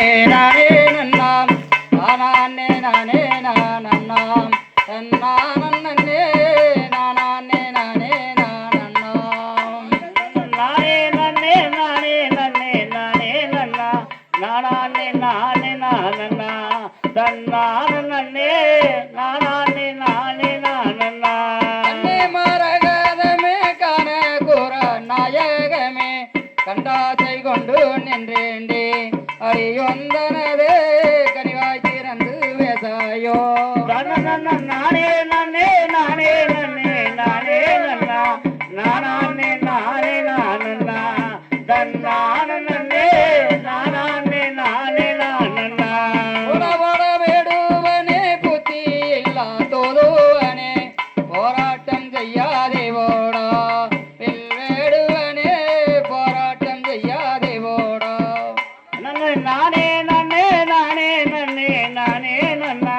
நானே நன்னாம் நானே நானே நானன்னாம் நன்னே நானே நானே நானன்னாம் நானே நன்னே நானே நன்னே நானே நன்னா நானே நானே நானன்னா தன்னான நன்னே நானே நானே நானன்னா அன்னே மரகதமே காண கூற நாயகமே கண்டாசை கொண்டு நின்றேண்டே அடியொந்தனதே கனிவாய் திறந்து வேசாயோ நானே நன்னே நானே நன்னே நானே நன்னா நானே நானே நானன்னா தன்னான நன்னே நானே நானே நானன்னா உடவட வேடுவனே புத்தி இல்லா தோதுவனே போராட்டம் செய்யாதே ஓடா வேடுவனே போராட்டம் செய்யாதே ஓடா நானே நன்னே நானே நன்னே நானே நன்னா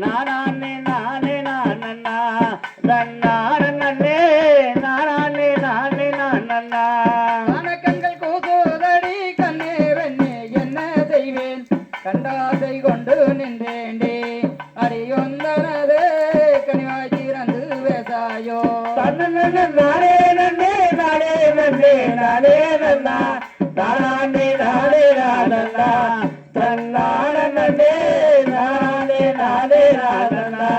நானே நானே நானன்னா தன்னான நன்னே நானே நானே நானன்னா கணக்கங்கள் கூசுதடி கண்ணே வெண்ணே என்ன செய்வேன் கண்டாசை கொண்டு நின்றேண்டே அடியொந்தனதே கனிவாய் திறந்து வேசாயோ நானே நன்னே நானே நன்னே நானே நன்னா நானே நானே நானன்னா தன்னான நன்னே நானே நானே நானன்னா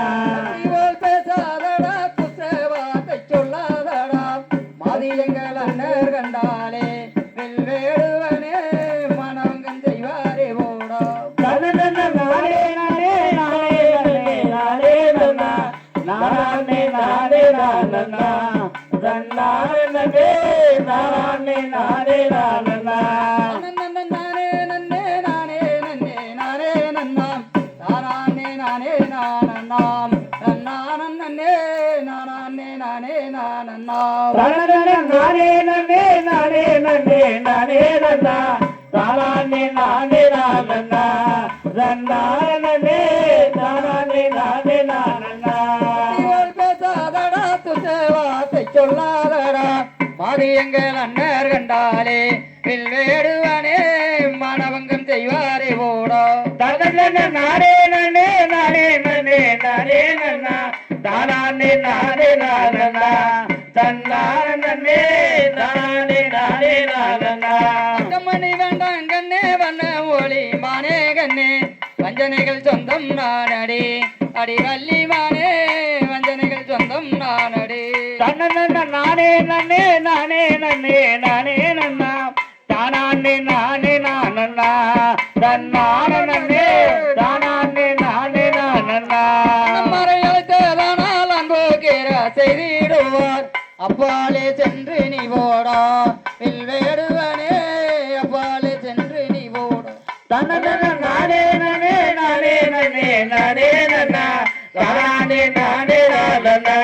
இவள் பேசாதடா புத்தவாத்தை சொல்லாதடா மாதியங்கள் அண்ணர் கண்டாலே வெல்வேடுவனே மனவங்கம் செய்வாரே ஓடா நானே நானே நானே நானே நானே நன்னா நானே நானே நானன்னா தன்னான நன்னே நானே நானே நானன்னா நானே நன்னே நானே நன்னே நானே நன்னாம் நானே நானே நானன்னாம் நன்னே நானே நானே நானன்னாம் நானே நன்னே நானே நன்னே நானே நன்னா நானே நானே நானன்னா தன்னானே நானே நானே நானன்னா இவள் பேசாதடா துசவாத்தை சொல்லாதடா மாதியங்கள் அண்ணர் கண்டாலே வெல்வேடுவனே மனவங்கம் செய்வாரே ஓடா நானே நன்னே நானே நன்னே நானே நன்னா நானே நானே நானன்னா தன்னான நன்னே நானே நானே நானன்னா மணி வேண்டாம் கண்ணே வண்ண ஒளி மானே கண்ணே வஞ்சனைகள் சொந்தம் நானடி அடி வள்ளி மானே வஞ்சனைகள் சொந்தம் நானடி நானே நன்னே நானே நன்னே நானே நன்னா தானே நானே நானன்னா தன்னான நன்னே தானே நானே நானன்னா மறையழைத்ததனால் அன்பு கேர செய்திடுவார் அப்பாலே சென்று நீ ஓடா வெல்வேடுவனே அப்பாலே சென்று நீ ஓடா நானே நன்னே நானே நன்னே நானே நன்னா தானே நானே நானன்னா